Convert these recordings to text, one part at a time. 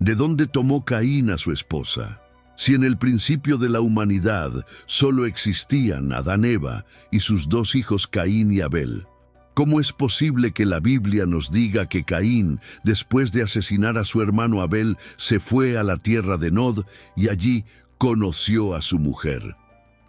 ¿De dónde tomó Caín a su esposa? Si en el principio de la humanidad solo existían Adán, Eva y sus dos hijos Caín y Abel, ¿cómo es posible que la Biblia nos diga que Caín, después de asesinar a su hermano Abel, se fue a la tierra de Nod y allí conoció a su mujer?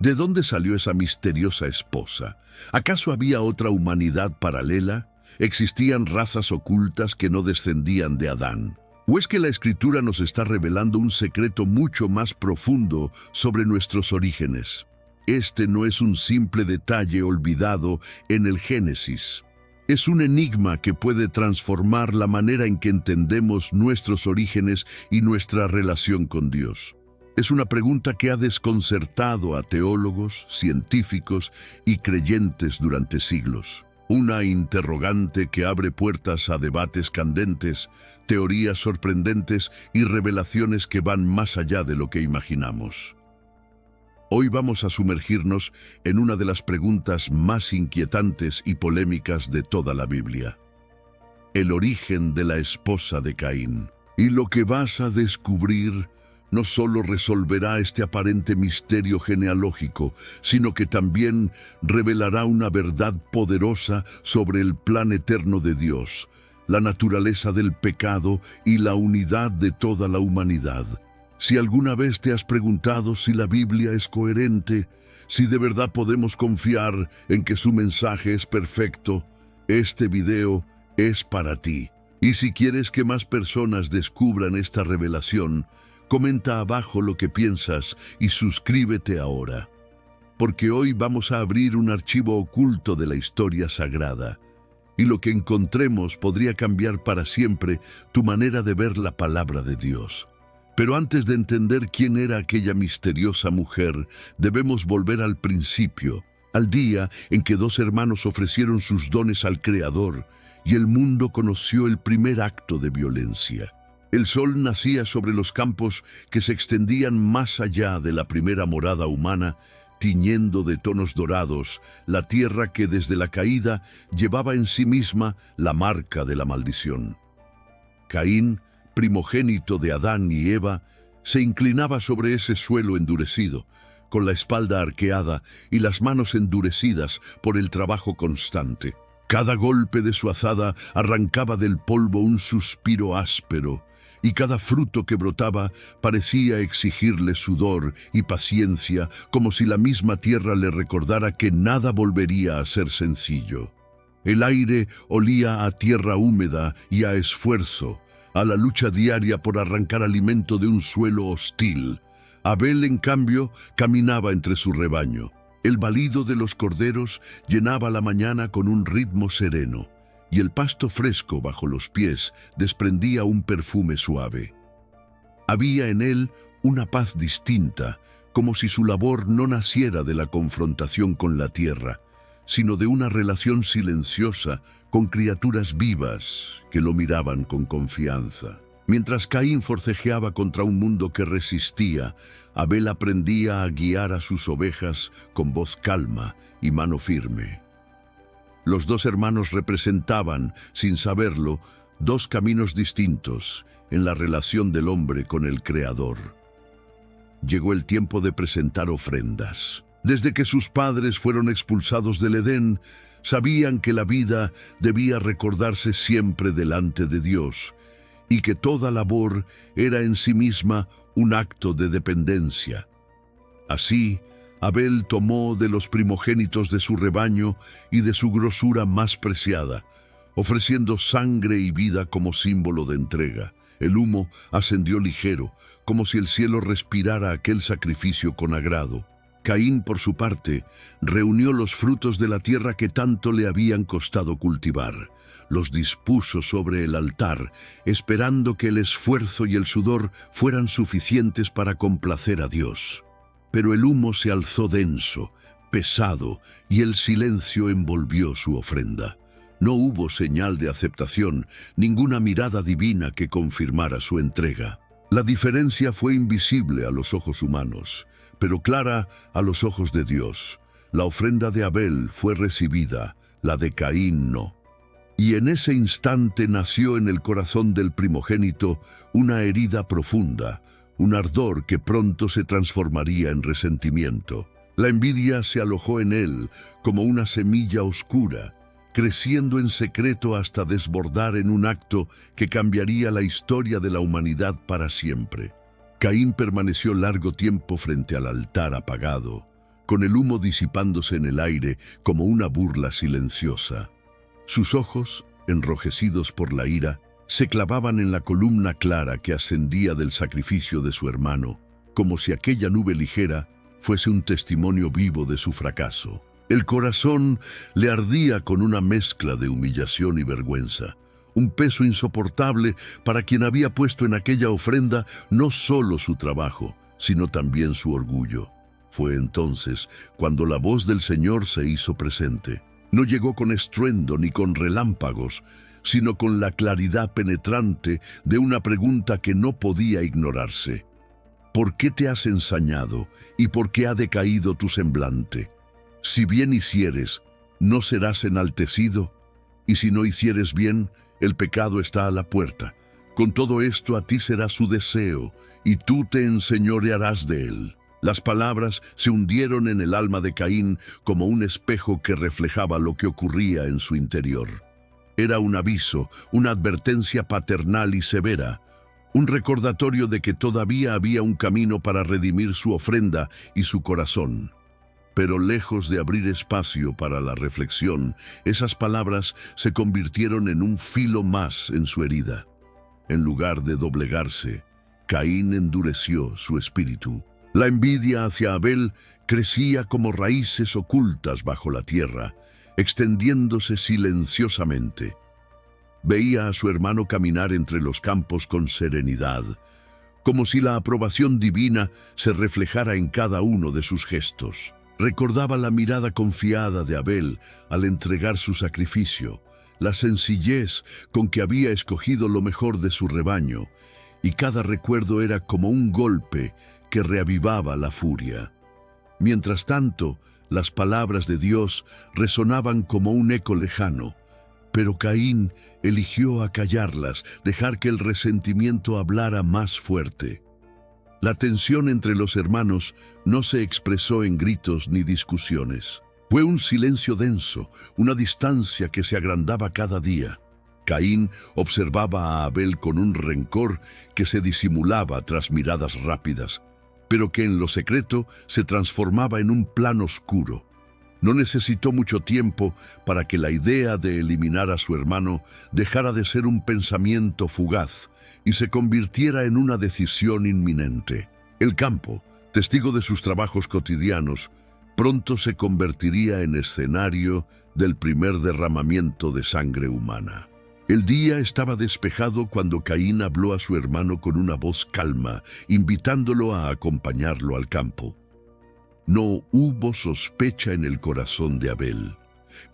¿De dónde salió esa misteriosa esposa? ¿Acaso había otra humanidad paralela? ¿Existían razas ocultas que no descendían de Adán? ¿O es que la Escritura nos está revelando un secreto mucho más profundo sobre nuestros orígenes? Este no es un simple detalle olvidado en el Génesis. Es un enigma que puede transformar la manera en que entendemos nuestros orígenes y nuestra relación con Dios. Es una pregunta que ha desconcertado a teólogos, científicos y creyentes durante siglos. Una interrogante que abre puertas a debates candentes, teorías sorprendentes y revelaciones que van más allá de lo que imaginamos. Hoy vamos a sumergirnos en una de las preguntas más inquietantes y polémicas de toda la Biblia: el origen de la esposa de Caín. Y lo que vas a descubrir no solo resolverá este aparente misterio genealógico, sino que también revelará una verdad poderosa sobre el plan eterno de Dios, la naturaleza del pecado y la unidad de toda la humanidad. Si alguna vez te has preguntado si la Biblia es coherente, si de verdad podemos confiar en que su mensaje es perfecto, este video es para ti. Y si quieres que más personas descubran esta revelación, comenta abajo lo que piensas y suscríbete ahora, porque hoy vamos a abrir un archivo oculto de la historia sagrada, y lo que encontremos podría cambiar para siempre tu manera de ver la palabra de Dios. Pero antes de entender quién era aquella misteriosa mujer, debemos volver al principio, al día en que dos hermanos ofrecieron sus dones al Creador y el mundo conoció el primer acto de violencia. El sol nacía sobre los campos que se extendían más allá de la primera morada humana, tiñendo de tonos dorados la tierra que desde la caída llevaba en sí misma la marca de la maldición. Caín, primogénito de Adán y Eva, se inclinaba sobre ese suelo endurecido, con la espalda arqueada y las manos endurecidas por el trabajo constante. Cada golpe de su azada arrancaba del polvo un suspiro áspero, y cada fruto que brotaba parecía exigirle sudor y paciencia, como si la misma tierra le recordara que nada volvería a ser sencillo. El aire olía a tierra húmeda y a esfuerzo, a la lucha diaria por arrancar alimento de un suelo hostil. Abel, en cambio, caminaba entre su rebaño. El balido de los corderos llenaba la mañana con un ritmo sereno, y el pasto fresco bajo los pies desprendía un perfume suave. Había en él una paz distinta, como si su labor no naciera de la confrontación con la tierra, sino de una relación silenciosa con criaturas vivas que lo miraban con confianza. Mientras Caín forcejeaba contra un mundo que resistía, Abel aprendía a guiar a sus ovejas con voz calma y mano firme. Los dos hermanos representaban, sin saberlo, dos caminos distintos en la relación del hombre con el Creador. Llegó el tiempo de presentar ofrendas. Desde que sus padres fueron expulsados del Edén, sabían que la vida debía recordarse siempre delante de Dios, y que toda labor era en sí misma un acto de dependencia. Así, Abel tomó de los primogénitos de su rebaño y de su grosura más preciada, ofreciendo sangre y vida como símbolo de entrega. El humo ascendió ligero, como si el cielo respirara aquel sacrificio con agrado. Caín, por su parte, reunió los frutos de la tierra que tanto le habían costado cultivar. Los dispuso sobre el altar, esperando que el esfuerzo y el sudor fueran suficientes para complacer a Dios. Pero el humo se alzó denso, pesado, y el silencio envolvió su ofrenda. No hubo señal de aceptación, ninguna mirada divina que confirmara su entrega. La diferencia fue invisible a los ojos humanos, pero clara a los ojos de Dios. La ofrenda de Abel fue recibida, la de Caín no. Y en ese instante nació en el corazón del primogénito una herida profunda, un ardor que pronto se transformaría en resentimiento. La envidia se alojó en él como una semilla oscura, creciendo en secreto hasta desbordar en un acto que cambiaría la historia de la humanidad para siempre. Caín permaneció largo tiempo frente al altar apagado, con el humo disipándose en el aire como una burla silenciosa. Sus ojos, enrojecidos por la ira, se clavaban en la columna clara que ascendía del sacrificio de su hermano, como si aquella nube ligera fuese un testimonio vivo de su fracaso. El corazón le ardía con una mezcla de humillación y vergüenza, un peso insoportable para quien había puesto en aquella ofrenda no solo su trabajo, sino también su orgullo. Fue entonces cuando la voz del Señor se hizo presente. No llegó con estruendo ni con relámpagos, sino con la claridad penetrante de una pregunta que no podía ignorarse. ¿Por qué te has ensañado y por qué ha decaído tu semblante? Si bien hicieres, ¿no serás enaltecido? Y si no hicieres bien, el pecado está a la puerta. Con todo esto a ti será su deseo, y tú te enseñorearás de él. Las palabras se hundieron en el alma de Caín como un espejo que reflejaba lo que ocurría en su interior. Era un aviso, una advertencia paternal y severa, un recordatorio de que todavía había un camino para redimir su ofrenda y su corazón. Pero lejos de abrir espacio para la reflexión, esas palabras se convirtieron en un filo más en su herida. En lugar de doblegarse, Caín endureció su espíritu. La envidia hacia Abel crecía como raíces ocultas bajo la tierra, extendiéndose silenciosamente. Veía a su hermano caminar entre los campos con serenidad, como si la aprobación divina se reflejara en cada uno de sus gestos. Recordaba la mirada confiada de Abel al entregar su sacrificio, la sencillez con que había escogido lo mejor de su rebaño, y cada recuerdo era como un golpe que reavivaba la furia. Mientras tanto, las palabras de Dios resonaban como un eco lejano, pero Caín eligió acallarlas, dejar que el resentimiento hablara más fuerte. La tensión entre los hermanos no se expresó en gritos ni discusiones. Fue un silencio denso, una distancia que se agrandaba cada día. Caín observaba a Abel con un rencor que se disimulaba tras miradas rápidas, pero que en lo secreto se transformaba en un plan oscuro. No necesitó mucho tiempo para que la idea de eliminar a su hermano dejara de ser un pensamiento fugaz y se convirtiera en una decisión inminente. El campo, testigo de sus trabajos cotidianos, pronto se convertiría en escenario del primer derramamiento de sangre humana. El día estaba despejado cuando Caín habló a su hermano con una voz calma, invitándolo a acompañarlo al campo. No hubo sospecha en el corazón de Abel.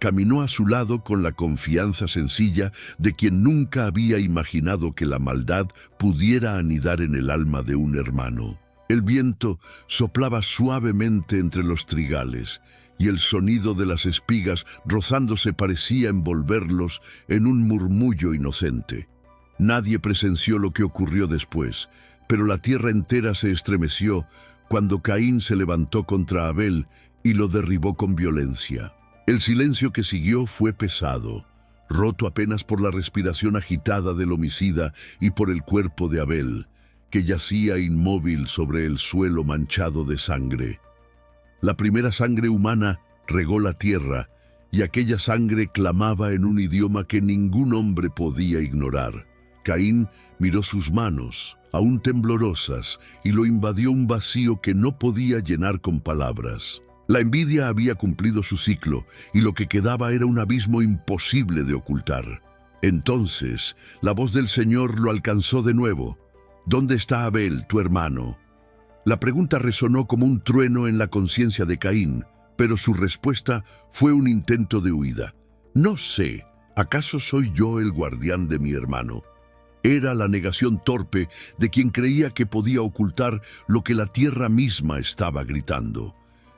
Caminó a su lado con la confianza sencilla de quien nunca había imaginado que la maldad pudiera anidar en el alma de un hermano. El viento soplaba suavemente entre los trigales, y el sonido de las espigas rozándose parecía envolverlos en un murmullo inocente. Nadie presenció lo que ocurrió después, pero la tierra entera se estremeció cuando Caín se levantó contra Abel y lo derribó con violencia. El silencio que siguió fue pesado, roto apenas por la respiración agitada del homicida y por el cuerpo de Abel, que yacía inmóvil sobre el suelo manchado de sangre. La primera sangre humana regó la tierra, y aquella sangre clamaba en un idioma que ningún hombre podía ignorar. Caín miró sus manos, aún temblorosas, y lo invadió un vacío que no podía llenar con palabras. La envidia había cumplido su ciclo, y lo que quedaba era un abismo imposible de ocultar. Entonces, la voz del Señor lo alcanzó de nuevo. ¿Dónde está Abel, tu hermano? La pregunta resonó como un trueno en la conciencia de Caín, pero su respuesta fue un intento de huida. No sé, ¿acaso soy yo el guardián de mi hermano? Era la negación torpe de quien creía que podía ocultar lo que la tierra misma estaba gritando.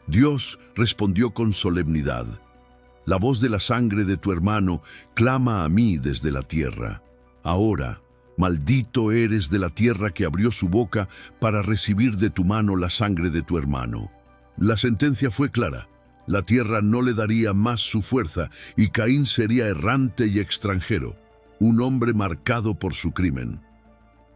Dios respondió con solemnidad. La voz de la sangre de tu hermano clama a mí desde la tierra. Ahora, maldito eres de la tierra que abrió su boca para recibir de tu mano la sangre de tu hermano. La sentencia fue clara. La tierra no le daría más su fuerza y Caín sería errante y extranjero, un hombre marcado por su crimen.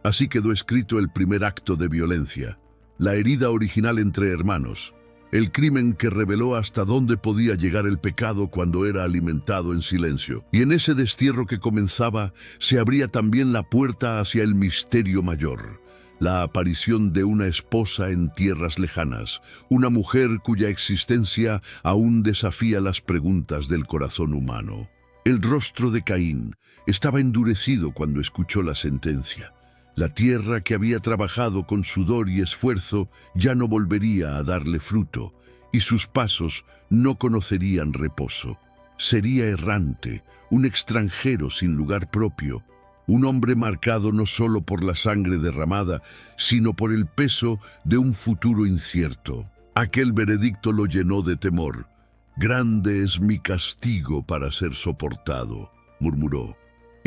Así quedó escrito el primer acto de violencia, la herida original entre hermanos, el crimen que reveló hasta dónde podía llegar el pecado cuando era alimentado en silencio. Y en ese destierro que comenzaba, se abría también la puerta hacia el misterio mayor, la aparición de una esposa en tierras lejanas, una mujer cuya existencia aún desafía las preguntas del corazón humano. El rostro de Caín estaba endurecido cuando escuchó la sentencia. La tierra que había trabajado con sudor y esfuerzo ya no volvería a darle fruto, y sus pasos no conocerían reposo. Sería errante, un extranjero sin lugar propio, un hombre marcado no solo por la sangre derramada, sino por el peso de un futuro incierto. Aquel veredicto lo llenó de temor. «Grande es mi castigo para ser soportado», murmuró.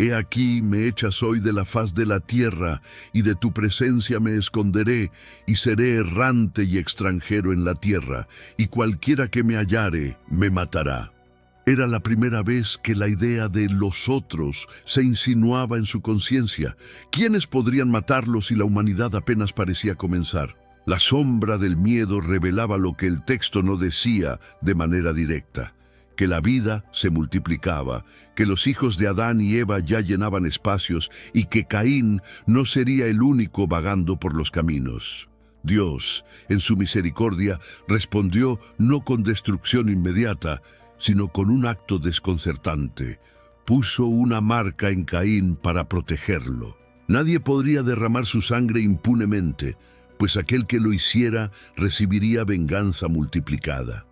«He aquí me echas hoy de la faz de la tierra, y de tu presencia me esconderé, y seré errante y extranjero en la tierra, y cualquiera que me hallare me matará». Era la primera vez que la idea de los otros se insinuaba en su conciencia. ¿Quiénes podrían matarlo si la humanidad apenas parecía comenzar? La sombra del miedo revelaba lo que el texto no decía de manera directa: que la vida se multiplicaba, que los hijos de Adán y Eva ya llenaban espacios y que Caín no sería el único vagando por los caminos. Dios, en su misericordia, respondió no con destrucción inmediata, sino con un acto desconcertante. Puso una marca en Caín para protegerlo. Nadie podría derramar su sangre impunemente, pues aquel que lo hiciera recibiría venganza multiplicada.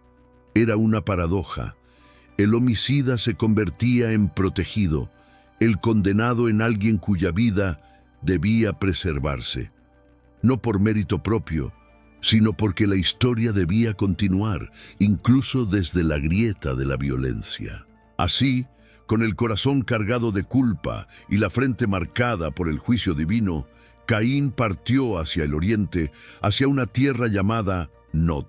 Era una paradoja. El homicida se convertía en protegido, el condenado en alguien cuya vida debía preservarse. No por mérito propio, sino porque la historia debía continuar, incluso desde la grieta de la violencia. Así, con el corazón cargado de culpa y la frente marcada por el juicio divino, Caín partió hacia el oriente, hacia una tierra llamada Nod.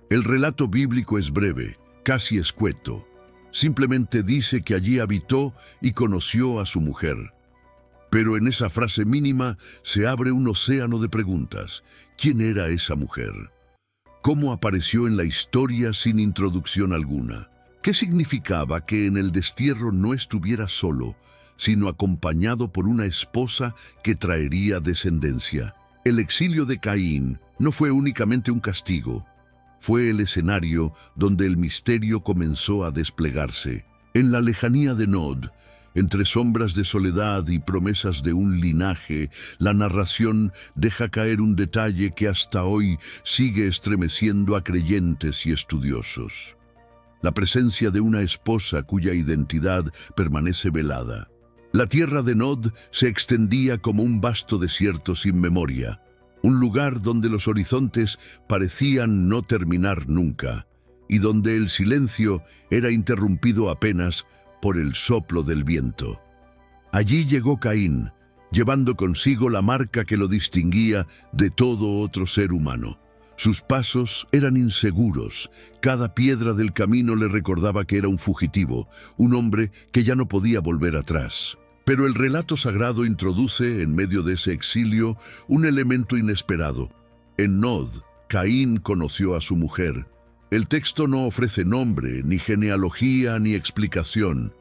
El relato bíblico es breve, casi escueto. Simplemente dice que allí habitó y conoció a su mujer. Pero en esa frase mínima se abre un océano de preguntas. ¿Quién era esa mujer? ¿Cómo apareció en la historia sin introducción alguna? ¿Qué significaba que en el destierro no estuviera solo, sino acompañado por una esposa que traería descendencia? El exilio de Caín no fue únicamente un castigo, fue el escenario donde el misterio comenzó a desplegarse. En la lejanía de Nod, entre sombras de soledad y promesas de un linaje, la narración deja caer un detalle que hasta hoy sigue estremeciendo a creyentes y estudiosos: la presencia de una esposa cuya identidad permanece velada. La tierra de Nod se extendía como un vasto desierto sin memoria, un lugar donde los horizontes parecían no terminar nunca, y donde el silencio era interrumpido apenas por el soplo del viento. Allí llegó Caín, llevando consigo la marca que lo distinguía de todo otro ser humano. Sus pasos eran inseguros, cada piedra del camino le recordaba que era un fugitivo, un hombre que ya no podía volver atrás. Pero el relato sagrado introduce, en medio de ese exilio, un elemento inesperado. En Nod, Caín conoció a su mujer. El texto no ofrece nombre, ni genealogía, ni explicación.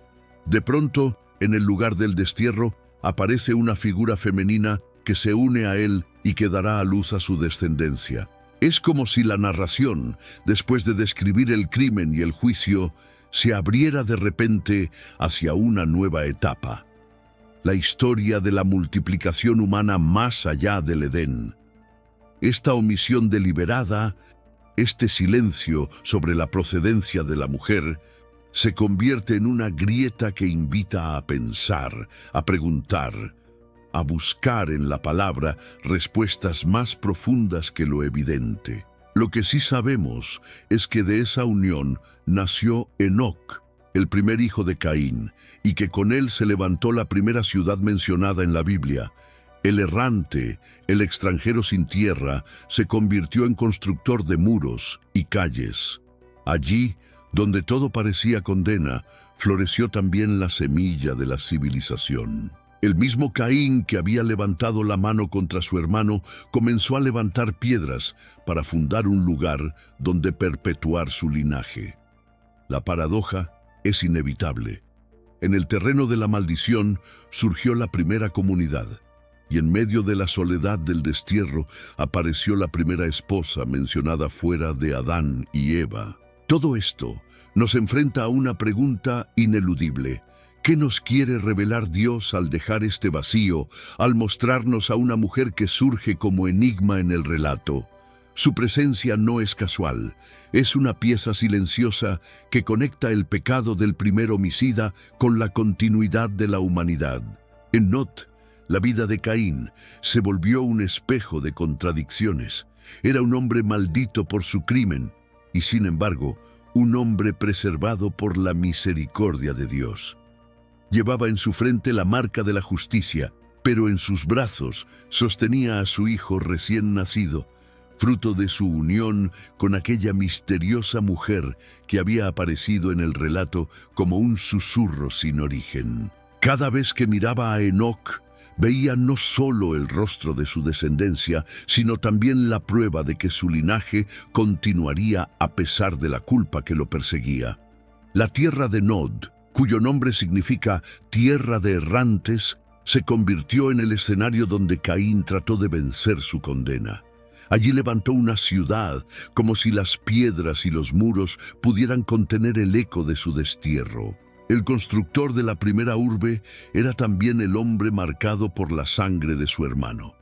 De pronto, en el lugar del destierro, aparece una figura femenina que se une a él y que dará a luz a su descendencia. Es como si la narración, después de describir el crimen y el juicio, se abriera de repente hacia una nueva etapa. La historia de la multiplicación humana más allá del Edén. Esta omisión deliberada, este silencio sobre la procedencia de la mujer, se convierte en una grieta que invita a pensar, a preguntar, a buscar en la palabra respuestas más profundas que lo evidente. Lo que sí sabemos es que de esa unión nació Enoc, el primer hijo de Caín, y que con él se levantó la primera ciudad mencionada en la Biblia. El errante, el extranjero sin tierra, se convirtió en constructor de muros y calles. Allí, donde todo parecía condena, floreció también la semilla de la civilización. El mismo Caín que había levantado la mano contra su hermano comenzó a levantar piedras para fundar un lugar donde perpetuar su linaje. La paradoja es inevitable. En el terreno de la maldición surgió la primera comunidad, y en medio de la soledad del destierro apareció la primera esposa mencionada fuera de Adán y Eva. Todo esto nos enfrenta a una pregunta ineludible. ¿Qué nos quiere revelar Dios al dejar este vacío, al mostrarnos a una mujer que surge como enigma en el relato? Su presencia no es casual, es una pieza silenciosa que conecta el pecado del primer homicida con la continuidad de la humanidad. En Not, la vida de Caín se volvió un espejo de contradicciones. Era un hombre maldito por su crimen y, sin embargo, un hombre preservado por la misericordia de Dios. Llevaba en su frente la marca de la justicia, pero en sus brazos sostenía a su hijo recién nacido, fruto de su unión con aquella misteriosa mujer que había aparecido en el relato como un susurro sin origen. Cada vez que miraba a Enoc, veía no solo el rostro de su descendencia, sino también la prueba de que su linaje continuaría a pesar de la culpa que lo perseguía. La tierra de Nod, cuyo nombre significa tierra de errantes, se convirtió en el escenario donde Caín trató de vencer su condena. Allí levantó una ciudad, como si las piedras y los muros pudieran contener el eco de su destierro. El constructor de la primera urbe era también el hombre marcado por la sangre de su hermano.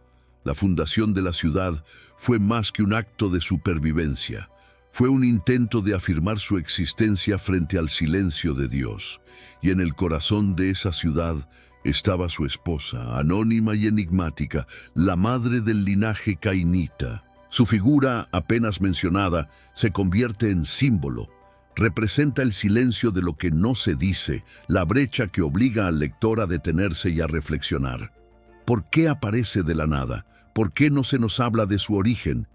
La fundación de la ciudad fue más que un acto de supervivencia. Fue un intento de afirmar su existencia frente al silencio de Dios. Y en el corazón de esa ciudad estaba su esposa, anónima y enigmática, la madre del linaje cainita. Su figura, apenas mencionada, se convierte en símbolo. Representa el silencio de lo que no se dice, la brecha que obliga al lector a detenerse y a reflexionar. ¿Por qué aparece de la nada? ¿Por qué no se nos habla de su origen?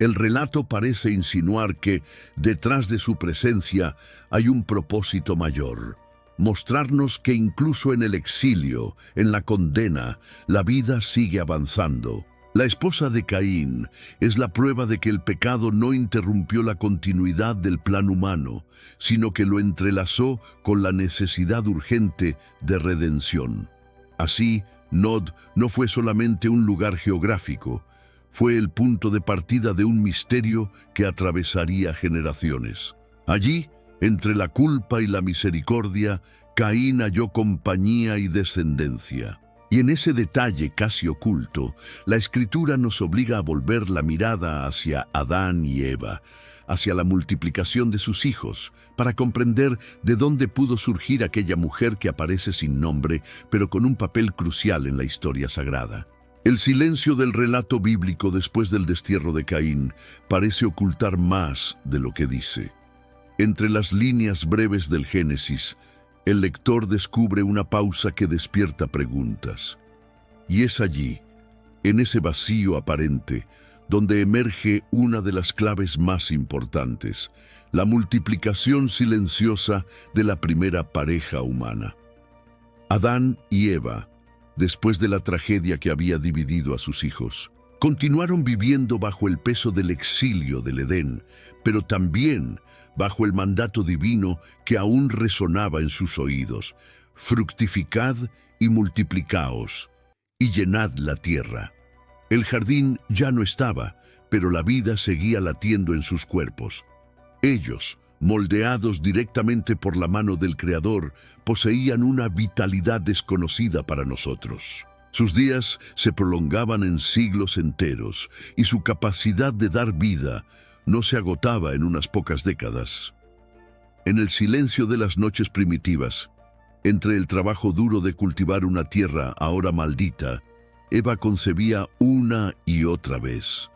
El relato parece insinuar que, detrás de su presencia, hay un propósito mayor. Mostrarnos que incluso en el exilio, en la condena, la vida sigue avanzando. La esposa de Caín es la prueba de que el pecado no interrumpió la continuidad del plan humano, sino que lo entrelazó con la necesidad urgente de redención. Así, Nod no fue solamente un lugar geográfico, fue el punto de partida de un misterio que atravesaría generaciones. Allí, entre la culpa y la misericordia, Caín halló compañía y descendencia. Y en ese detalle casi oculto, la Escritura nos obliga a volver la mirada hacia Adán y Eva, hacia la multiplicación de sus hijos, para comprender de dónde pudo surgir aquella mujer que aparece sin nombre, pero con un papel crucial en la historia sagrada. El silencio del relato bíblico después del destierro de Caín parece ocultar más de lo que dice. Entre las líneas breves del Génesis, el lector descubre una pausa que despierta preguntas. Y es allí, en ese vacío aparente, donde emerge una de las claves más importantes, la multiplicación silenciosa de la primera pareja humana. Adán y Eva, después de la tragedia que había dividido a sus hijos, continuaron viviendo bajo el peso del exilio del Edén, pero también bajo el mandato divino que aún resonaba en sus oídos: fructificad y multiplicaos, y llenad la tierra. El jardín ya no estaba, pero la vida seguía latiendo en sus cuerpos. Ellos, moldeados directamente por la mano del Creador, poseían una vitalidad desconocida para nosotros. Sus días se prolongaban en siglos enteros, y su capacidad de dar vida no se agotaba en unas pocas décadas. En el silencio de las noches primitivas, entre el trabajo duro de cultivar una tierra ahora maldita, Eva concebía una y otra vez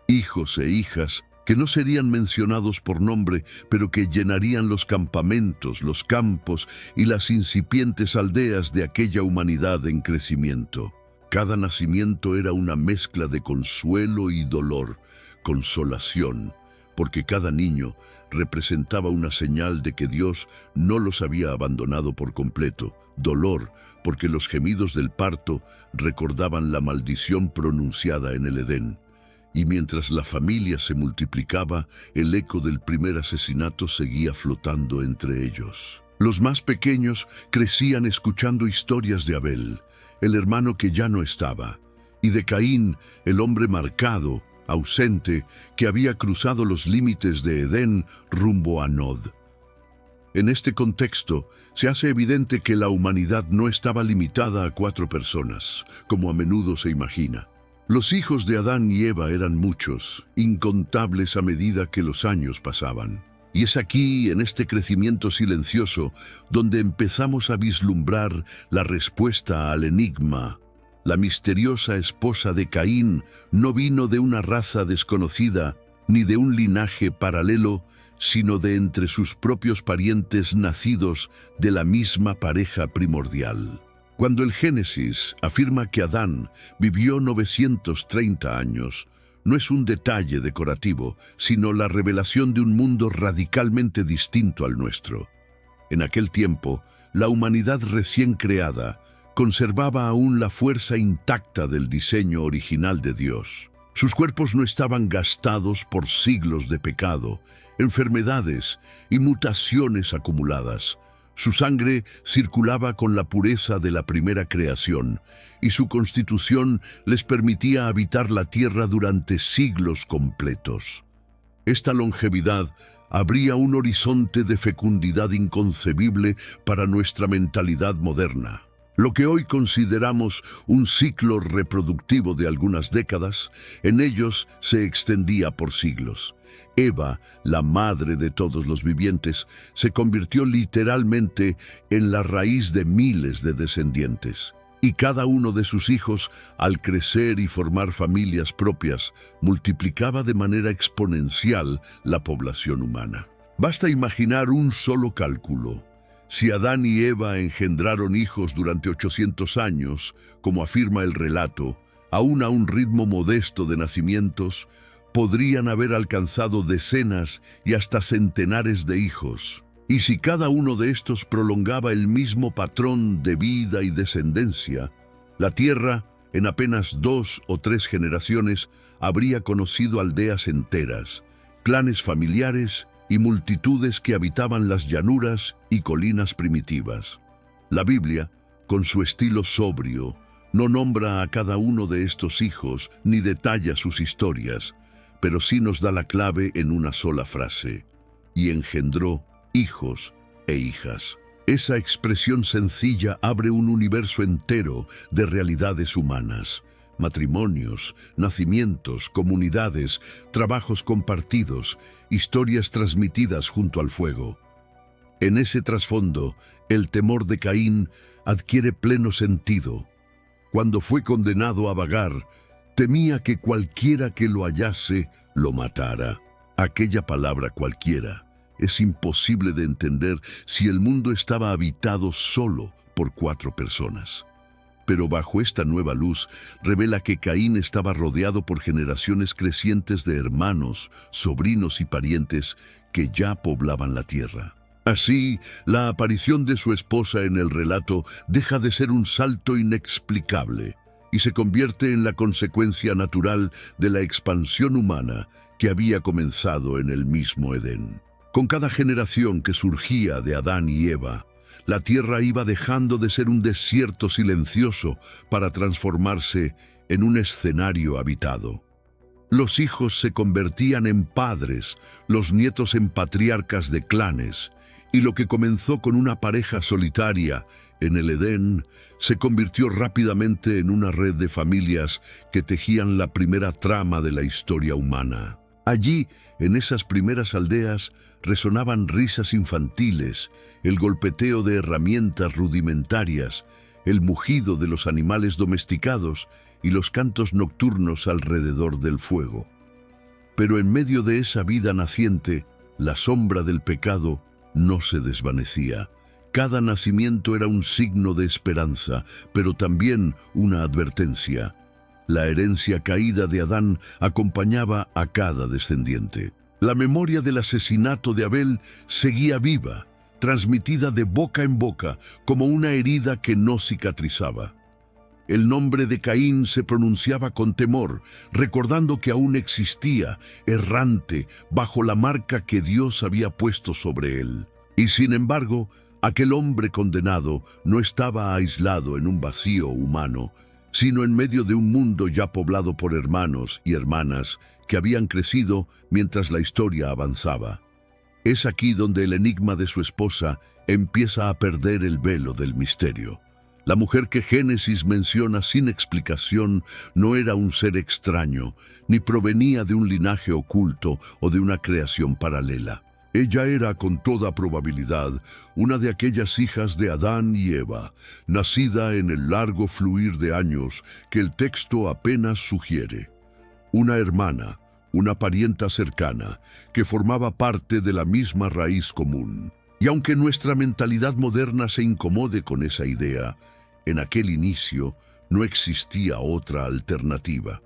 hijos e hijas que no serían mencionados por nombre, pero que llenarían los campamentos, los campos y las incipientes aldeas de aquella humanidad en crecimiento. Cada nacimiento era una mezcla de consuelo y dolor, consolación, porque cada niño representaba una señal de que Dios no los había abandonado por completo, dolor, porque los gemidos del parto recordaban la maldición pronunciada en el Edén. Y mientras la familia se multiplicaba, el eco del primer asesinato seguía flotando entre ellos. Los más pequeños crecían escuchando historias de Abel, el hermano que ya no estaba, y de Caín, el hombre marcado, ausente, que había cruzado los límites de Edén rumbo a Nod. En este contexto, se hace evidente que la humanidad no estaba limitada a 4 personas, como a menudo se imagina. Los hijos de Adán y Eva eran muchos, incontables a medida que los años pasaban. Y es aquí, en este crecimiento silencioso, donde empezamos a vislumbrar la respuesta al enigma. La misteriosa esposa de Caín no vino de una raza desconocida, ni de un linaje paralelo, sino de entre sus propios parientes nacidos de la misma pareja primordial. Cuando el Génesis afirma que Adán vivió 930 años, no es un detalle decorativo, sino la revelación de un mundo radicalmente distinto al nuestro. En aquel tiempo, la humanidad recién creada conservaba aún la fuerza intacta del diseño original de Dios. Sus cuerpos no estaban gastados por siglos de pecado, enfermedades y mutaciones acumuladas. Su sangre circulaba con la pureza de la primera creación, y su constitución les permitía habitar la tierra durante siglos completos. Esta longevidad abría un horizonte de fecundidad inconcebible para nuestra mentalidad moderna. Lo que hoy consideramos un ciclo reproductivo de algunas décadas, en ellos se extendía por siglos. Eva, la madre de todos los vivientes, se convirtió literalmente en la raíz de miles de descendientes. Y cada uno de sus hijos, al crecer y formar familias propias, multiplicaba de manera exponencial la población humana. Basta imaginar un solo cálculo. Si Adán y Eva engendraron hijos durante 800 años, como afirma el relato, aún a un ritmo modesto de nacimientos, podrían haber alcanzado decenas y hasta centenares de hijos. Y si cada uno de estos prolongaba el mismo patrón de vida y descendencia, la Tierra, en apenas 2 o 3 generaciones, habría conocido aldeas enteras, clanes familiares y multitudes que habitaban las llanuras y colinas primitivas. La Biblia, con su estilo sobrio, no nombra a cada uno de estos hijos ni detalla sus historias, pero sí nos da la clave en una sola frase: y engendró hijos e hijas. Esa expresión sencilla abre un universo entero de realidades humanas. Matrimonios, nacimientos, comunidades, trabajos compartidos, historias transmitidas junto al fuego. En ese trasfondo, el temor de Caín adquiere pleno sentido. Cuando fue condenado a vagar, temía que cualquiera que lo hallase lo matara. Aquella palabra cualquiera es imposible de entender si el mundo estaba habitado solo por 4 personas. Pero bajo esta nueva luz revela que Caín estaba rodeado por generaciones crecientes de hermanos, sobrinos y parientes que ya poblaban la tierra. Así, la aparición de su esposa en el relato deja de ser un salto inexplicable y se convierte en la consecuencia natural de la expansión humana que había comenzado en el mismo Edén. Con cada generación que surgía de Adán y Eva, la tierra iba dejando de ser un desierto silencioso para transformarse en un escenario habitado. Los hijos se convertían en padres, los nietos en patriarcas de clanes, y lo que comenzó con una pareja solitaria en el Edén se convirtió rápidamente en una red de familias que tejían la primera trama de la historia humana. Allí, en esas primeras aldeas, resonaban risas infantiles, el golpeteo de herramientas rudimentarias, el mugido de los animales domesticados y los cantos nocturnos alrededor del fuego. Pero en medio de esa vida naciente, la sombra del pecado no se desvanecía. Cada nacimiento era un signo de esperanza, pero también una advertencia. La herencia caída de Adán acompañaba a cada descendiente. La memoria del asesinato de Abel seguía viva, transmitida de boca en boca como una herida que no cicatrizaba. El nombre de Caín se pronunciaba con temor, recordando que aún existía, errante, bajo la marca que Dios había puesto sobre él. Y sin embargo, aquel hombre condenado no estaba aislado en un vacío humano, sino en medio de un mundo ya poblado por hermanos y hermanas que habían crecido mientras la historia avanzaba. Es aquí donde el enigma de su esposa empieza a perder el velo del misterio. La mujer que Génesis menciona sin explicación no era un ser extraño, ni provenía de un linaje oculto o de una creación paralela. Ella era, con toda probabilidad, una de aquellas hijas de Adán y Eva, nacida en el largo fluir de años que el texto apenas sugiere. Una hermana, una parienta cercana, que formaba parte de la misma raíz común. Y aunque nuestra mentalidad moderna se incomode con esa idea, en aquel inicio no existía otra alternativa.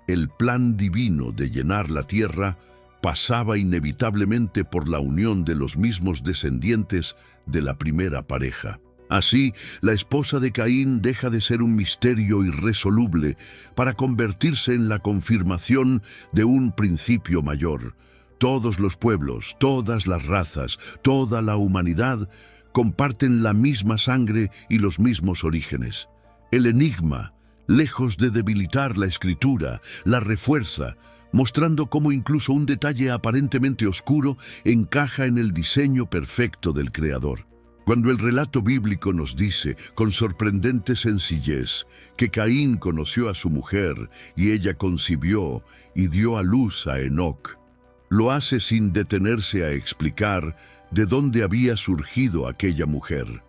El plan divino de llenar la tierra pasaba inevitablemente por la unión de los mismos descendientes de la primera pareja. Así, la esposa de Caín deja de ser un misterio irresoluble para convertirse en la confirmación de un principio mayor. Todos los pueblos, todas las razas, toda la humanidad comparten la misma sangre y los mismos orígenes. El enigma, lejos de debilitar la escritura, la refuerza, mostrando cómo incluso un detalle aparentemente oscuro encaja en el diseño perfecto del Creador. Cuando el relato bíblico nos dice, con sorprendente sencillez, que Caín conoció a su mujer y ella concibió y dio a luz a Enoc, lo hace sin detenerse a explicar de dónde había surgido aquella mujer.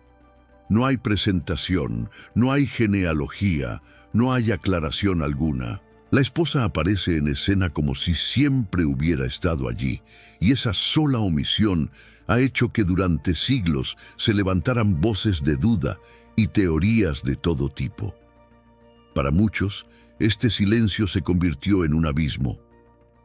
No hay presentación, no hay genealogía, no hay aclaración alguna. La esposa aparece en escena como si siempre hubiera estado allí, y esa sola omisión ha hecho que durante siglos se levantaran voces de duda y teorías de todo tipo. Para muchos, este silencio se convirtió en un abismo.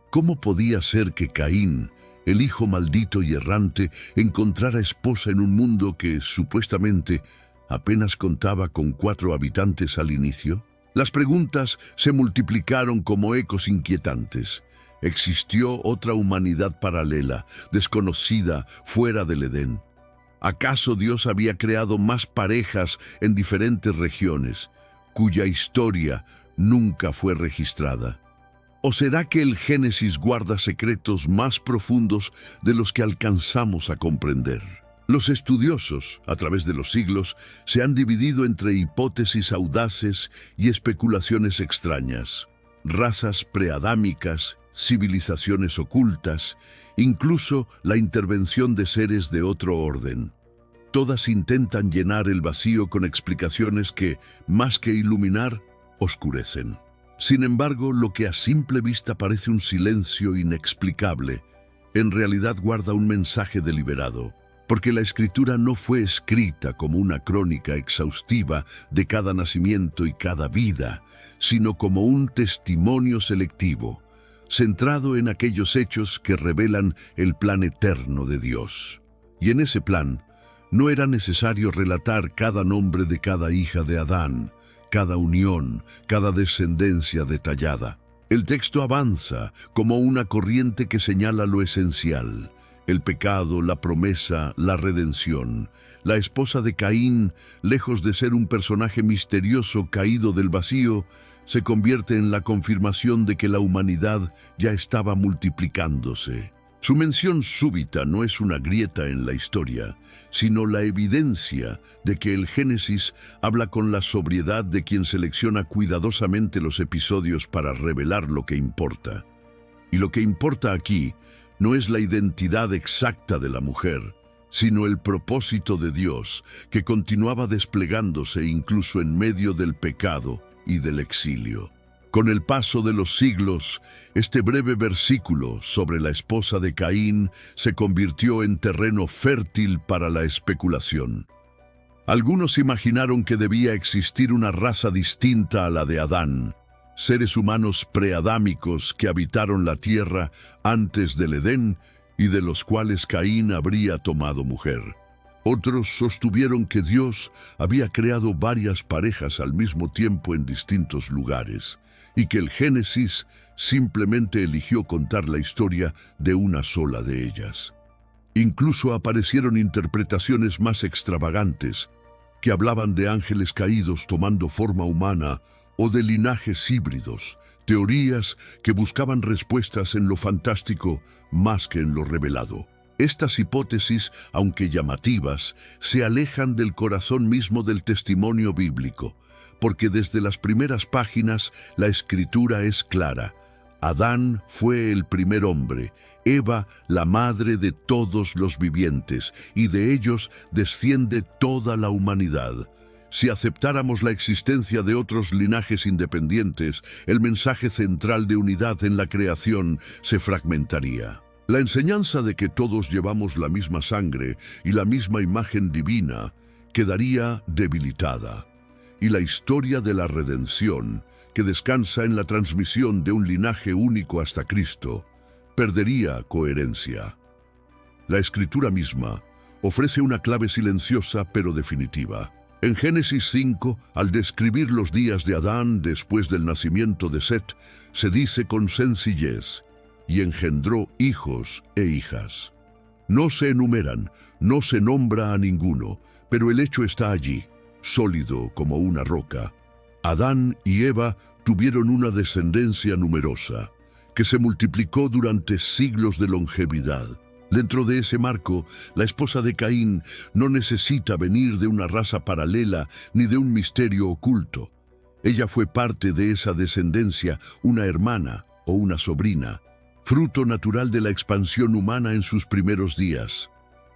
¿Cómo podía ser que Caín, el hijo maldito y errante, encontrara esposa en un mundo que, supuestamente, apenas contaba con 4 habitantes al inicio? Las preguntas se multiplicaron como ecos inquietantes. ¿Existió otra humanidad paralela, desconocida, fuera del Edén? ¿Acaso Dios había creado más parejas en diferentes regiones, cuya historia nunca fue registrada? ¿O será que el Génesis guarda secretos más profundos de los que alcanzamos a comprender? Los estudiosos, a través de los siglos, se han dividido entre hipótesis audaces y especulaciones extrañas. Razas preadámicas, civilizaciones ocultas, incluso la intervención de seres de otro orden. Todas intentan llenar el vacío con explicaciones que, más que iluminar, oscurecen. Sin embargo, lo que a simple vista parece un silencio inexplicable, en realidad guarda un mensaje deliberado. Porque la Escritura no fue escrita como una crónica exhaustiva de cada nacimiento y cada vida, sino como un testimonio selectivo, centrado en aquellos hechos que revelan el plan eterno de Dios. Y en ese plan, no era necesario relatar cada nombre de cada hija de Adán, cada unión, cada descendencia detallada. El texto avanza como una corriente que señala lo esencial: el pecado, la promesa, la redención. La esposa de Caín, lejos de ser un personaje misterioso caído del vacío, se convierte en la confirmación de que la humanidad ya estaba multiplicándose. Su mención súbita no es una grieta en la historia, sino la evidencia de que el Génesis habla con la sobriedad de quien selecciona cuidadosamente los episodios para revelar lo que importa. Y lo que importa aquí no es la identidad exacta de la mujer, sino el propósito de Dios, que continuaba desplegándose incluso en medio del pecado y del exilio. Con el paso de los siglos, este breve versículo sobre la esposa de Caín se convirtió en terreno fértil para la especulación. Algunos imaginaron que debía existir una raza distinta a la de Adán, seres humanos preadámicos que habitaron la tierra antes del Edén y de los cuales Caín habría tomado mujer. Otros sostuvieron que Dios había creado varias parejas al mismo tiempo en distintos lugares, y que el Génesis simplemente eligió contar la historia de una sola de ellas. Incluso aparecieron interpretaciones más extravagantes, que hablaban de ángeles caídos tomando forma humana o de linajes híbridos, teorías que buscaban respuestas en lo fantástico más que en lo revelado. Estas hipótesis, aunque llamativas, se alejan del corazón mismo del testimonio bíblico, porque desde las primeras páginas la escritura es clara. Adán fue el primer hombre, Eva la madre de todos los vivientes, y de ellos desciende toda la humanidad. Si aceptáramos la existencia de otros linajes independientes, el mensaje central de unidad en la creación se fragmentaría. La enseñanza de que todos llevamos la misma sangre y la misma imagen divina quedaría debilitada, y la historia de la redención, que descansa en la transmisión de un linaje único hasta Cristo, perdería coherencia. La Escritura misma ofrece una clave silenciosa pero definitiva. En Génesis 5, al describir los días de Adán después del nacimiento de Set, se dice con sencillez: y engendró hijos e hijas. No se enumeran, no se nombra a ninguno, pero el hecho está allí, sólido como una roca. Adán y Eva tuvieron una descendencia numerosa, que se multiplicó durante siglos de longevidad. Dentro de ese marco, la esposa de Caín no necesita venir de una raza paralela ni de un misterio oculto. Ella fue parte de esa descendencia, una hermana o una sobrina, fruto natural de la expansión humana en sus primeros días.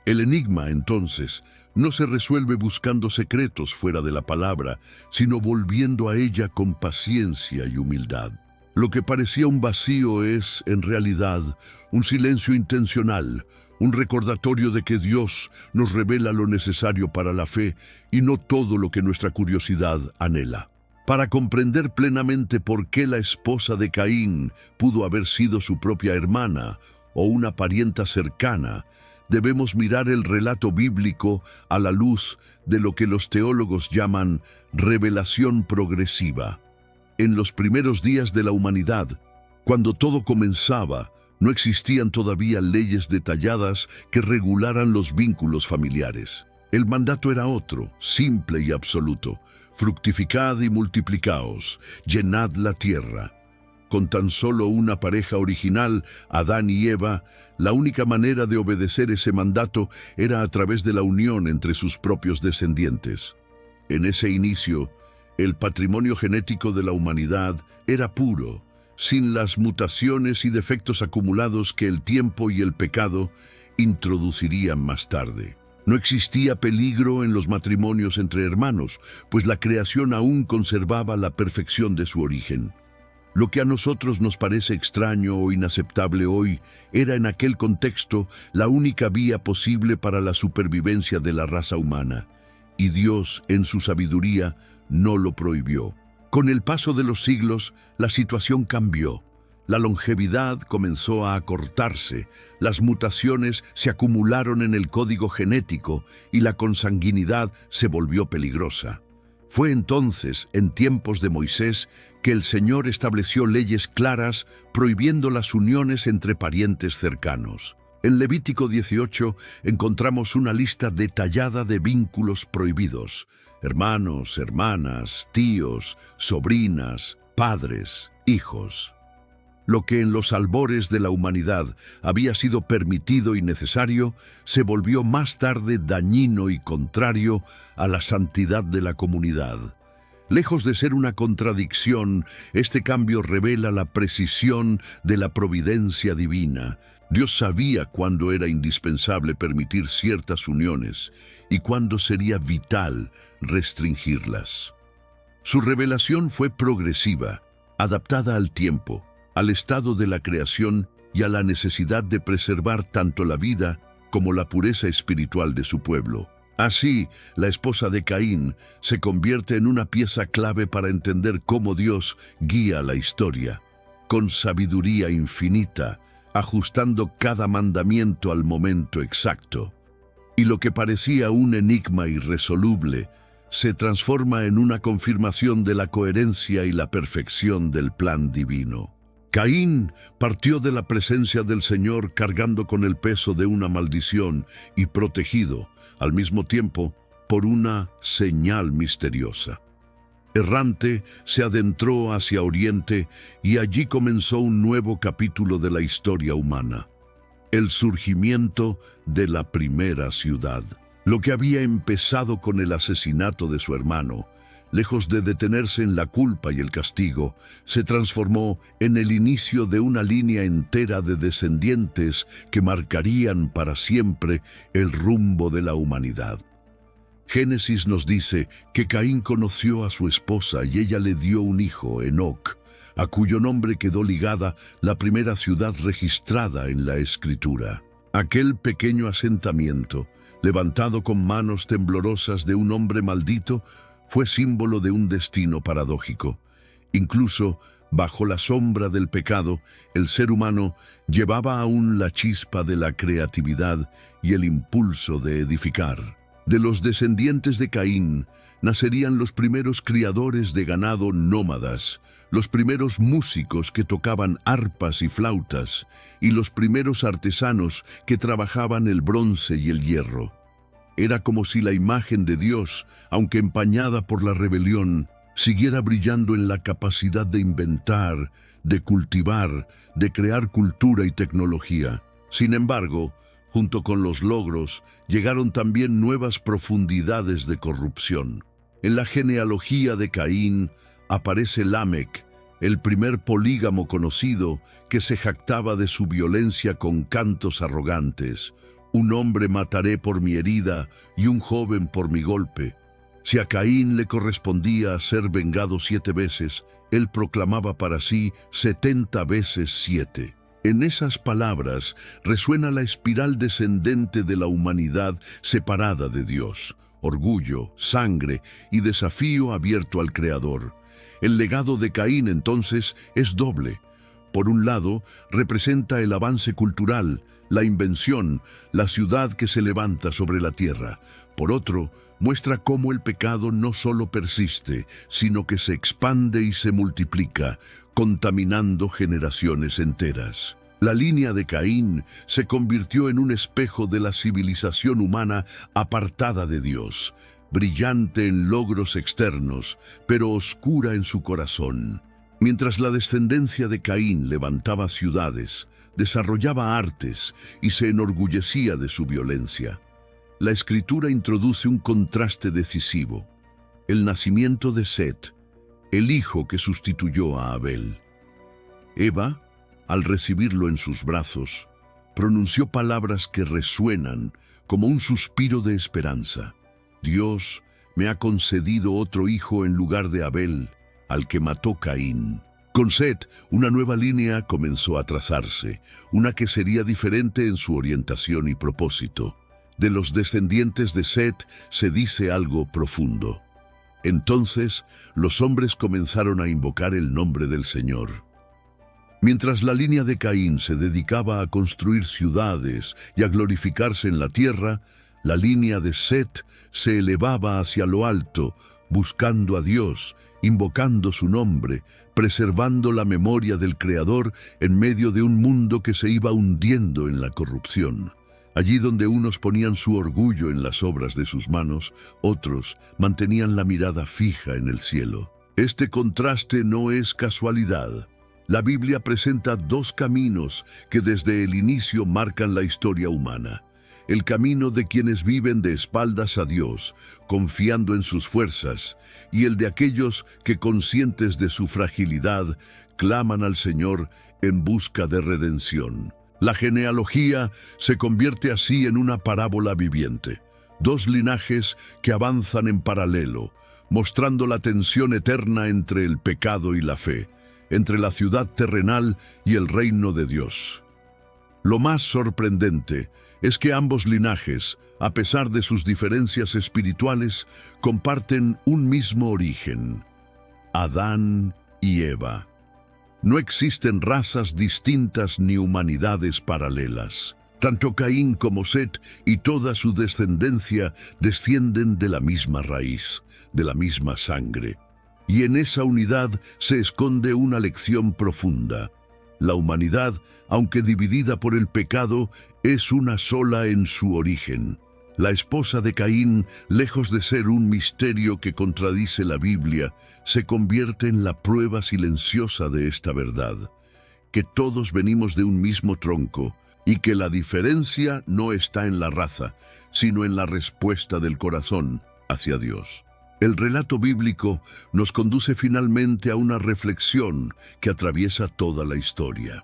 El enigma, entonces, no se resuelve buscando secretos fuera de la palabra, sino volviendo a ella con paciencia y humildad. Lo que parecía un vacío es, en realidad, un silencio intencional, un recordatorio de que Dios nos revela lo necesario para la fe y no todo lo que nuestra curiosidad anhela. Para comprender plenamente por qué la esposa de Caín pudo haber sido su propia hermana o una parienta cercana, debemos mirar el relato bíblico a la luz de lo que los teólogos llaman revelación progresiva. En los primeros días de la humanidad, cuando todo comenzaba, no existían todavía leyes detalladas que regularan los vínculos familiares. El mandato era otro, simple y absoluto: fructificad y multiplicaos, llenad la tierra. Con tan solo una pareja original, Adán y Eva, la única manera de obedecer ese mandato era a través de la unión entre sus propios descendientes. En ese inicio, el patrimonio genético de la humanidad era puro, sin las mutaciones y defectos acumulados que el tiempo y el pecado introducirían más tarde. No existía peligro en los matrimonios entre hermanos, pues la creación aún conservaba la perfección de su origen. Lo que a nosotros nos parece extraño o inaceptable hoy era en aquel contexto la única vía posible para la supervivencia de la raza humana, y Dios, en su sabiduría, no lo prohibió. Con el paso de los siglos, la situación cambió. La longevidad comenzó a acortarse, las mutaciones se acumularon en el código genético y la consanguinidad se volvió peligrosa. Fue entonces, en tiempos de Moisés, que el Señor estableció leyes claras prohibiendo las uniones entre parientes cercanos. En Levítico 18 encontramos una lista detallada de vínculos prohibidos: hermanos, hermanas, tíos, sobrinas, padres, hijos. Lo que en los albores de la humanidad había sido permitido y necesario, se volvió más tarde dañino y contrario a la santidad de la comunidad. Lejos de ser una contradicción, este cambio revela la precisión de la providencia divina. Dios sabía cuándo era indispensable permitir ciertas uniones y cuándo sería vital restringirlas. Su revelación fue progresiva. adaptada al tiempo, al estado de la creación y a la necesidad de preservar tanto la vida como la pureza espiritual de su pueblo. Así, la esposa de Caín se convierte en una pieza clave para entender cómo Dios guía la historia, con sabiduría infinita, ajustando cada mandamiento al momento exacto. Y lo que parecía un enigma irresoluble se transforma en una confirmación de la coherencia y la perfección del plan divino. Caín partió de la presencia del Señor cargando con el peso de una maldición y protegido, al mismo tiempo, por una señal misteriosa. Errante, se adentró hacia Oriente y allí comenzó un nuevo capítulo de la historia humana: el surgimiento de la primera ciudad. Lo que había empezado con el asesinato de su hermano, lejos de detenerse en la culpa y el castigo, se transformó en el inicio de una línea entera de descendientes que marcarían para siempre el rumbo de la humanidad. Génesis nos dice que Caín conoció a su esposa y ella le dio un hijo, Enoc, a cuyo nombre quedó ligada la primera ciudad registrada en la Escritura. Aquel pequeño asentamiento, levantado con manos temblorosas de un hombre maldito, fue símbolo de un destino paradójico. Incluso bajo la sombra del pecado, el ser humano llevaba aún la chispa de la creatividad y el impulso de edificar. De los descendientes de Caín nacerían los primeros criadores de ganado nómadas, los primeros músicos que tocaban arpas y flautas, y los primeros artesanos que trabajaban el bronce y el hierro. Era como si la imagen de Dios, aunque empañada por la rebelión, siguiera brillando en la capacidad de inventar, de cultivar, de crear cultura y tecnología. Sin embargo, junto con los logros, llegaron también nuevas profundidades de corrupción. En la genealogía de Caín aparece Lamec, el primer polígamo conocido que se jactaba de su violencia con cantos arrogantes: un hombre mataré por mi herida y un joven por mi golpe. Si a Caín le correspondía ser vengado 7 veces, él proclamaba para sí 70 veces 7. En esas palabras resuena la espiral descendente de la humanidad separada de Dios: orgullo, sangre y desafío abierto al Creador. El legado de Caín, entonces, es doble. Por un lado, representa el avance cultural, la invención, la ciudad que se levanta sobre la tierra. Por otro, muestra cómo el pecado no solo persiste, sino que se expande y se multiplica, contaminando generaciones enteras. La línea de Caín se convirtió en un espejo de la civilización humana apartada de Dios, brillante en logros externos, pero oscura en su corazón. Mientras la descendencia de Caín levantaba ciudades, desarrollaba artes y se enorgullecía de su violencia, la Escritura introduce un contraste decisivo: el nacimiento de Set, el hijo que sustituyó a Abel. Eva, al recibirlo en sus brazos, pronunció palabras que resuenan como un suspiro de esperanza: Dios me ha concedido otro hijo en lugar de Abel, al que mató Caín. Con Set, una nueva línea comenzó a trazarse, una que sería diferente en su orientación y propósito. De los descendientes de Set se dice algo profundo: entonces los hombres comenzaron a invocar el nombre del Señor. Mientras la línea de Caín se dedicaba a construir ciudades y a glorificarse en la tierra, la línea de Set se elevaba hacia lo alto, buscando a Dios, invocando su nombre, preservando la memoria del Creador en medio de un mundo que se iba hundiendo en la corrupción. Allí donde unos ponían su orgullo en las obras de sus manos, otros mantenían la mirada fija en el cielo. Este contraste no es casualidad. La Biblia presenta 2 caminos que desde el inicio marcan la historia humana: el camino de quienes viven de espaldas a Dios, confiando en sus fuerzas, y el de aquellos que, conscientes de su fragilidad, claman al Señor en busca de redención. La genealogía se convierte así en una parábola viviente: 2 linajes que avanzan en paralelo, mostrando la tensión eterna entre el pecado y la fe, entre la ciudad terrenal y el reino de Dios. Lo más sorprendente es que ambos linajes, a pesar de sus diferencias espirituales, comparten un mismo origen: Adán y Eva. No existen razas distintas ni humanidades paralelas. Tanto Caín como Set y toda su descendencia descienden de la misma raíz, de la misma sangre. Y en esa unidad se esconde una lección profunda. La humanidad, aunque dividida por el pecado, es una sola en su origen. La esposa de Caín, lejos de ser un misterio que contradice la Biblia, se convierte en la prueba silenciosa de esta verdad: que todos venimos de un mismo tronco, y que la diferencia no está en la raza, sino en la respuesta del corazón hacia Dios. El relato bíblico nos conduce finalmente a una reflexión que atraviesa toda la historia.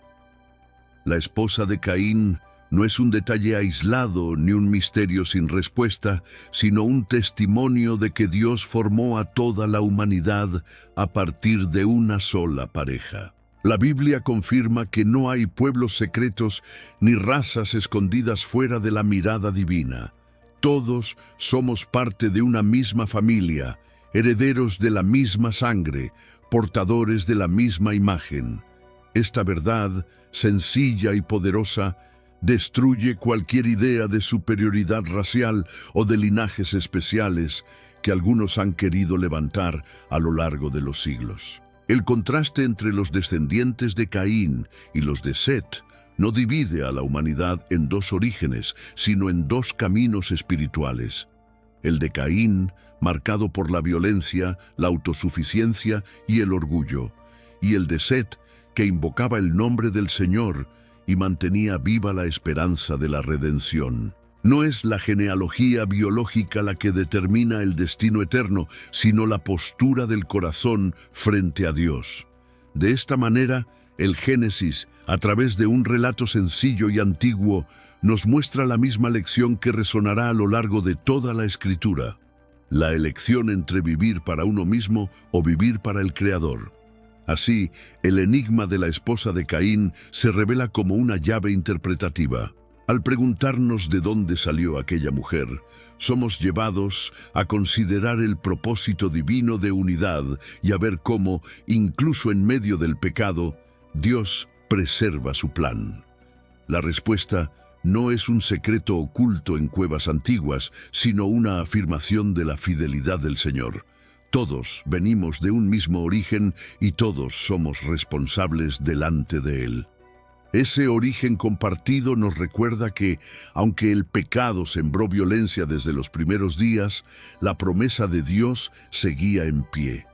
La esposa de Caín no es un detalle aislado ni un misterio sin respuesta, sino un testimonio de que Dios formó a toda la humanidad a partir de una sola pareja. La Biblia confirma que no hay pueblos secretos ni razas escondidas fuera de la mirada divina. Todos somos parte de una misma familia, herederos de la misma sangre, portadores de la misma imagen. Esta verdad, sencilla y poderosa, destruye cualquier idea de superioridad racial o de linajes especiales que algunos han querido levantar a lo largo de los siglos. El contraste entre los descendientes de Caín y los de Set no divide a la humanidad en dos orígenes, sino en dos caminos espirituales. El de Caín, marcado por la violencia, la autosuficiencia y el orgullo, y el de Set, que invocaba el nombre del Señor y mantenía viva la esperanza de la redención. No es la genealogía biológica la que determina el destino eterno, sino la postura del corazón frente a Dios. De esta manera, el Génesis, a través de un relato sencillo y antiguo, nos muestra la misma lección que resonará a lo largo de toda la Escritura: la elección entre vivir para uno mismo o vivir para el Creador. Así, el enigma de la esposa de Caín se revela como una llave interpretativa. Al preguntarnos de dónde salió aquella mujer, somos llevados a considerar el propósito divino de unidad y a ver cómo, incluso en medio del pecado, Dios preserva su plan. La respuesta no es un secreto oculto en cuevas antiguas, sino una afirmación de la fidelidad del Señor. Todos venimos de un mismo origen y todos somos responsables delante de Él. Ese origen compartido nos recuerda que, aunque el pecado sembró violencia desde los primeros días, la promesa de Dios seguía en pie.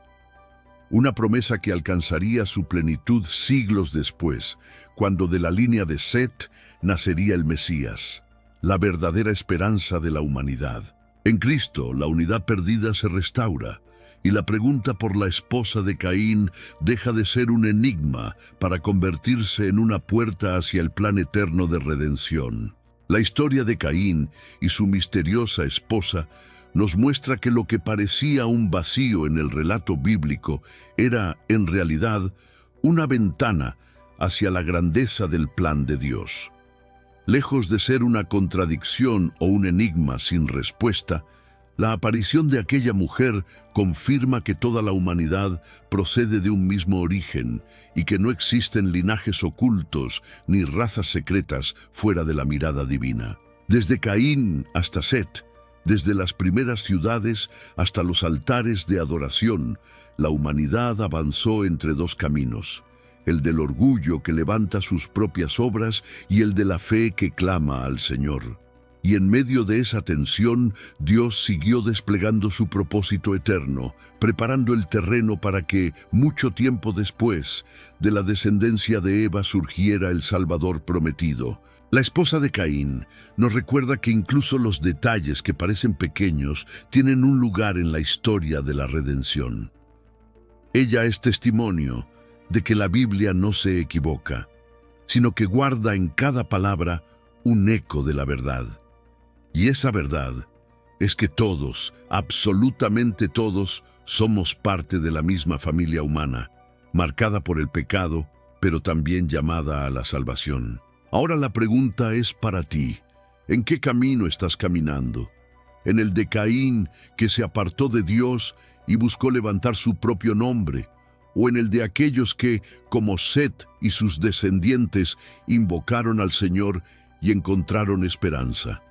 Una promesa que alcanzaría su plenitud siglos después, cuando de la línea de Set nacería el Mesías, la verdadera esperanza de la humanidad. En Cristo, la unidad perdida se restaura, y la pregunta por la esposa de Caín deja de ser un enigma para convertirse en una puerta hacia el plan eterno de redención. La historia de Caín y su misteriosa esposa nos muestra que lo que parecía un vacío en el relato bíblico era, en realidad, una ventana hacia la grandeza del plan de Dios. Lejos de ser una contradicción o un enigma sin respuesta, la aparición de aquella mujer confirma que toda la humanidad procede de un mismo origen y que no existen linajes ocultos ni razas secretas fuera de la mirada divina. Desde Caín hasta Set, desde las primeras ciudades hasta los altares de adoración, la humanidad avanzó entre dos caminos: el del orgullo que levanta sus propias obras y el de la fe que clama al Señor. Y en medio de esa tensión, Dios siguió desplegando su propósito eterno, preparando el terreno para que, mucho tiempo después, de la descendencia de Eva surgiera el Salvador prometido. La esposa de Caín nos recuerda que incluso los detalles que parecen pequeños tienen un lugar en la historia de la redención. Ella es testimonio de que la Biblia no se equivoca, sino que guarda en cada palabra un eco de la verdad. Y esa verdad es que todos, absolutamente todos, somos parte de la misma familia humana, marcada por el pecado, pero también llamada a la salvación. Ahora la pregunta es para ti. ¿En qué camino estás caminando? ¿En el de Caín, que se apartó de Dios y buscó levantar su propio nombre? ¿O en el de aquellos que, como Set y sus descendientes, invocaron al Señor y encontraron esperanza?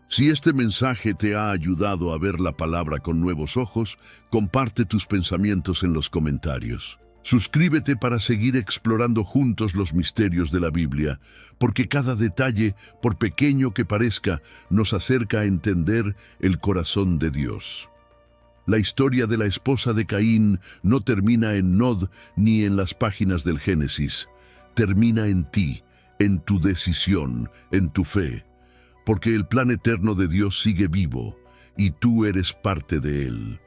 Si este mensaje te ha ayudado a ver la palabra con nuevos ojos, comparte tus pensamientos en los comentarios. Suscríbete para seguir explorando juntos los misterios de la Biblia, porque cada detalle, por pequeño que parezca, nos acerca a entender el corazón de Dios. La historia de la esposa de Caín no termina en Nod ni en las páginas del Génesis. Termina en ti, en tu decisión, en tu fe, porque el plan eterno de Dios sigue vivo y tú eres parte de él.